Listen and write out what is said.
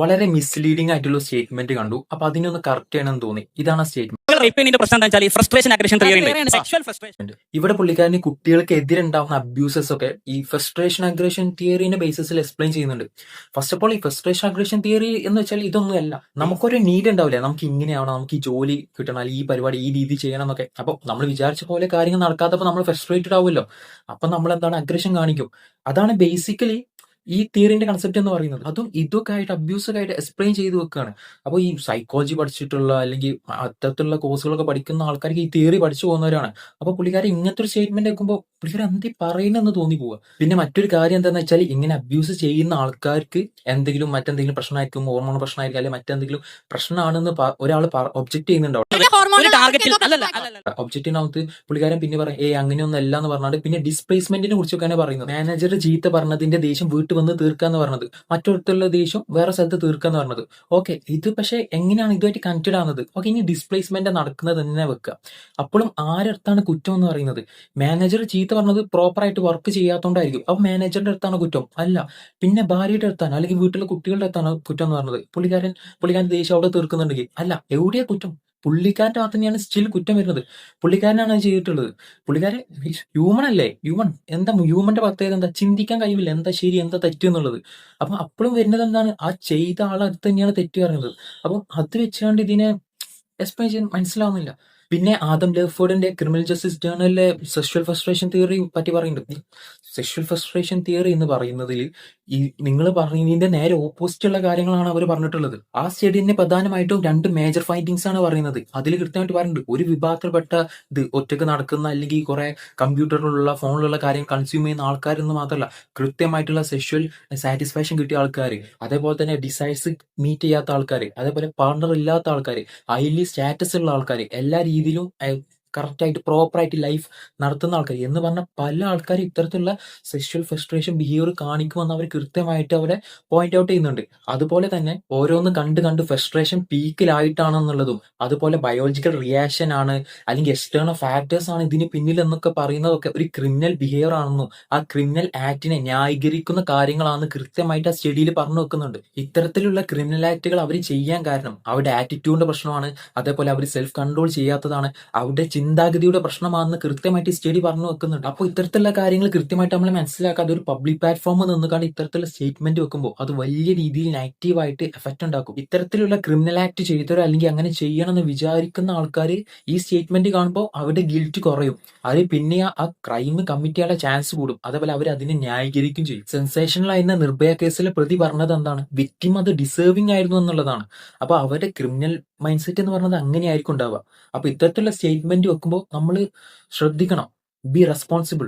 വളരെ മിസ്ലീഡിംഗ് ആയിട്ടുള്ള സ്റ്റേറ്റ്മെന്റ് കണ്ടു. അപ്പൊ അതിനൊന്ന് കറക്റ്റ് ചെയ്യണമെന്ന് തോന്നി. ഇതാണ് സ്റ്റേറ്റ്മെന്റ്. പ്രശ്നം എന്താ വെച്ചാൽ ഫ്രസ്ട്രേഷൻ അഗ്രഷൻ സെക്ഷൽ ഫ്രസ്ട്രേഷൻ. ഇവിടെ പുള്ളിക്കാരന് കുട്ടികൾക്ക് എതിരുണ്ടാവുന്ന അബ്യൂസസ് ഒക്കെ ഈ ഫ്രസ്ട്രേഷൻ അഗ്രഷൻ തിയറിന്റെ ബേസിസിൽ എക്സ്പ്ലെയിൻ ചെയ്യുന്നുണ്ട്. ഫസ്റ്റ് ഓഫ് ഓൾ ഈ ഫ്രസ്ട്രേഷൻ അഗ്രഷൻ തിയറി എന്ന് വെച്ചാൽ ഇതൊന്നുമല്ല. നമുക്കൊരു നീഡ് ഉണ്ടാവില്ല, നമുക്ക് ഇങ്ങനെയാവണം, നമുക്ക് ഈ ജോലി കിട്ടണം, അല്ലെങ്കിൽ ഈ പരിപാടി ഈ രീതി ചെയ്യണം എന്നൊക്കെ. അപ്പൊ നമ്മൾ വിചാരിച്ച പോലെ കാര്യങ്ങൾ നടക്കാത്തപ്പോൾ നമ്മൾ ഫ്രസ്ട്രേറ്റഡ് ആവുമല്ലോ. അപ്പൊ നമ്മൾ എന്താണ് അഗ്രഷൻ കാണിക്കും. അതാണ് ബേസിക്കലി ഈ തിയറിന്റെ കൺസെപ്റ്റ് എന്ന് പറയുന്നത്. അതും ഇതൊക്കെ ആയിട്ട് അബ്യൂസൊക്കെ ആയിട്ട് എക്സ്പ്ലെയിൻ ചെയ്ത് വെക്കുകയാണ്. അപ്പോൾ ഈ സൈക്കോളജി പഠിച്ചിട്ടുള്ള അല്ലെങ്കിൽ അത്തരത്തിലുള്ള കോഴ്സുകളൊക്കെ പഠിക്കുന്ന ആൾക്കാർക്ക് ഈ തിയറി പഠിച്ചു പോകുന്നവരാണ്. അപ്പോൾ പുള്ളിക്കാരൻ ഇങ്ങനത്തെ ഒരു സ്റ്റേറ്റ്മെന്റ് വെക്കുമ്പോൾ പുള്ളിക്കാരൻ എന്തി പറയുന്നെന്ന് തോന്നി പോവുക. പിന്നെ മറ്റൊരു കാര്യം എന്താണെന്ന് വെച്ചാൽ ഇങ്ങനെ അബ്യൂസ് ചെയ്യുന്ന ആൾക്കാർക്ക് മറ്റെന്തെങ്കിലും പ്രശ്നമായിരിക്കും, ഹോർമോൺ പ്രശ്നമായിരിക്കും, അല്ലെങ്കിൽ മറ്റെന്തെങ്കിലും പ്രശ്നമാണെന്ന് ഒരാൾ ഒബ്ജക്ട് ചെയ്യുന്നുണ്ടാവും. ഒബ്ജക്റ്റിനകത്ത് പുള്ളിക്കാരൻ പിന്നെ പറയും അങ്ങനെയൊന്നും അല്ല എന്ന് പറഞ്ഞാൽ പിന്നെ ഡിസ്പ്ലേസ്മെന്റിനെ കുറിച്ചൊക്കെയാണ് പറയുന്നത്. മാനേജർ ചീത്ത പറഞ്ഞതിന്റെ ദേഷ്യം വീട്ടിൽ വന്ന് തീർക്കാന്ന് പറഞ്ഞത്, മറ്റൊരുത്തുള്ള ദേഷ്യം വേറെ സ്ഥലത്ത് തീർക്കാന്ന് പറഞ്ഞത്. ഓക്കെ, ഇത് പക്ഷെ എങ്ങനെയാണ് ഇതുമായിട്ട് കണക്റ്റഡ് ആവുന്നത്? ഓക്കെ, ഇനി ഡിസ്പ്ലേസ്മെന്റ് നടക്കുന്നത് തന്നെ വെക്കുക. അപ്പോഴും ആരടുത്താണ് കുറ്റം എന്ന് പറയുന്നത്? മാനേജർ ചീത്ത പറഞ്ഞത് പ്രോപ്പറായിട്ട് വർക്ക് ചെയ്യാത്തതുകൊണ്ടായിരിക്കും. അപ്പൊ മാനേജറിന്റെ അടുത്താണ് കുറ്റം? അല്ല. പിന്നെ ഭാര്യയുടെ അടുത്താണ് അല്ലെങ്കിൽ വീട്ടിലെ കുട്ടികളുടെ അടുത്താണ് കുറ്റം എന്ന് പറഞ്ഞത്? പുള്ളിക്കാരൻ ദേഷ്യം അവിടെ തീർക്കുന്നുണ്ടെങ്കിൽ അല്ല, എവിടെയാ കുറ്റം? പുള്ളിക്കാരൻ്റെ ഭാഗത്ത് തന്നെയാണ് സ്റ്റിൽ കുറ്റം വരുന്നത്. പുള്ളിക്കാരനാണ് അത് ചെയ്തിട്ടുള്ളത്. പുള്ളിക്കാരൻ ഹ്യൂമൺ അല്ലേ? എന്താ ഹ്യൂമന്റെ പ്രത്യേകത? എന്താ? ചിന്തിക്കാൻ കഴിയില്ല എന്താ ശരി എന്താ തെറ്റ് എന്നുള്ളത്. അപ്പം അപ്പോഴും വരുന്നത് എന്താണ്? ആ ചെയ്ത ആളടുത്ത് തന്നെയാണ് തെറ്റ് പറയുന്നത്. അപ്പം അത് വെച്ചുകൊണ്ട് ഇതിനെ എക്സ്പ്ലെയിൻ ചെയ്യാൻ മനസ്സിലാവുന്നില്ല. പിന്നെ ആദം ലെഫോർഡിന്റെ ക്രിമിനൽ ജസ്റ്റിസ് ജേർണലിലെ സെക്ഷൽ ഫ്രസ്ട്രേഷൻ തിയറി പറ്റി പറയുന്നുണ്ട്. സെക്ഷൽ ഫ്രസ്ട്രേഷൻ തിയറി എന്ന് പറയുന്നതിൽ ഈ നിങ്ങൾ പറയുന്നതിന്റെ നേരെ ഓപ്പോസിറ്റ് ഉള്ള കാര്യങ്ങളാണ് അവർ പറഞ്ഞിട്ടുള്ളത്. ആ സ്റ്റഡിനെ പ്രധാനമായിട്ടും 2 മേജർ ഫൈൻഡിങ്സ് ആണ് പറയുന്നത്. അതിൽ കൃത്യമായിട്ട് പറയുന്നുണ്ട്, ഒരു വിഭാഗത്തിൽപ്പെട്ട ഇത് ഒറ്റക്ക് നടക്കുന്ന അല്ലെങ്കിൽ കുറെ കമ്പ്യൂട്ടറിലുള്ള ഫോണിലുള്ള കാര്യം കൺസ്യൂം ചെയ്യുന്ന ആൾക്കാരെന്ന് മാത്രമല്ല, കൃത്യമായിട്ടുള്ള സെക്ഷൽ സാറ്റിസ്ഫാക്ഷൻ കിട്ടിയ ആൾക്കാർ, അതേപോലെ തന്നെ ഡിസൈർസ് മീറ്റ് ചെയ്യാത്ത ആൾക്കാർ, അതേപോലെ പാർട്ണർ ഇല്ലാത്ത ആൾക്കാർ, ഹൈലി സ്റ്റാറ്റസ് ഉള്ള ആൾക്കാർ, എല്ലാ രീതിയിലും കറക്റ്റായിട്ട് പ്രോപ്പറായിട്ട് ലൈഫ് നടത്തുന്ന ആൾക്കാർ എന്ന് പറഞ്ഞാൽ പല ആൾക്കാരും ഇത്തരത്തിലുള്ള സെക്ഷൽ ഫ്രസ്ട്രേഷൻ ബിഹേവിയർ കാണിക്കുമെന്ന് അവർ കൃത്യമായിട്ട് അവരെ പോയിന്റ് ഔട്ട് ചെയ്യുന്നുണ്ട്. അതുപോലെ തന്നെ ഓരോന്ന് കണ്ട് ഫ്രസ്ട്രേഷൻ പീക്കിലായിട്ടാണെന്നുള്ളതും, അതുപോലെ ബയോളജിക്കൽ റിയാക്ഷൻ ആണ് അല്ലെങ്കിൽ എക്സ്റ്റേണൽ ഫാക്ടേഴ്സ് ആണ് ഇതിന് പിന്നിൽ എന്നൊക്കെ പറയുന്നതൊക്കെ ഒരു ക്രിമിനൽ ബിഹേവിയർ ആണെന്നും ആ ക്രിമിനൽ ആക്ടിനെ ന്യായീകരിക്കുന്ന കാര്യങ്ങളാണെന്ന് കൃത്യമായിട്ട് ആ സ്റ്റഡിയിൽ പറഞ്ഞു വെക്കുന്നുണ്ട്. ഇത്തരത്തിലുള്ള ക്രിമിനൽ ആക്ടുകൾ അവർ ചെയ്യാൻ കാരണം അവരുടെ ആറ്റിറ്റ്യൂഡിന്റെ പ്രശ്നമാണ്, അതേപോലെ അവർ സെൽഫ് കൺട്രോൾ ചെയ്യാത്തതാണ്, അവരുടെ ചിന്താഗതിയുടെ പ്രശ്നമാണെന്ന് കൃത്യമായിട്ട് സ്റ്റഡി പറഞ്ഞു വെക്കുന്നുണ്ട്. അപ്പോൾ ഇത്തരത്തിലുള്ള കാര്യങ്ങൾ കൃത്യമായിട്ട് നമ്മൾ മനസ്സിലാക്കാതെ ഒരു പബ്ലിക് പ്ലാറ്റ്ഫോമിൽ നിന്നുകൊണ്ട് ഇത്തരത്തിലുള്ള സ്റ്റേറ്റ്മെന്റ് വെക്കുമ്പോൾ അത് വലിയ രീതിയിൽ നെഗറ്റീവായിട്ട് എഫക്ട് ഉണ്ടാക്കും. ഇത്തരത്തിലുള്ള ക്രിമിനൽ ആക്ട് ചെയ്തവരോ അല്ലെങ്കിൽ അങ്ങനെ ചെയ്യണമെന്ന് വിചാരിക്കുന്ന ആൾക്കാർ ഈ സ്റ്റേറ്റ്മെന്റ് കാണുമ്പോൾ അവരുടെ ഗിൽറ്റ് കുറയും. അവർ പിന്നെ ആ ക്രൈം കമ്മിറ്റ് ചെയ്യാനുള്ള ചാൻസ് കൂടും. അതേപോലെ അവർ അതിനെ ന്യായീകരിക്കും ചെയ്യും. സെൻസേഷണൽ ആയിരുന്ന നിർഭയ കേസിലെ പ്രതി പറഞ്ഞത് എന്താണ്? വിക്ടിം അത് ഡിസേർവിംഗ് ആയിരുന്നു എന്നുള്ളതാണ്. അപ്പൊ അവരുടെ ക്രിമിനൽ മൈൻഡ് സെറ്റ് എന്ന് പറഞ്ഞത് അങ്ങനെയായിരിക്കും ഉണ്ടാവുക. അപ്പൊ ഇത്തരത്തിലുള്ള സ്റ്റേറ്റ്മെന്റ് വെക്കുമ്പോൾ നമ്മൾ ശ്രദ്ധിക്കണം. Be responsible.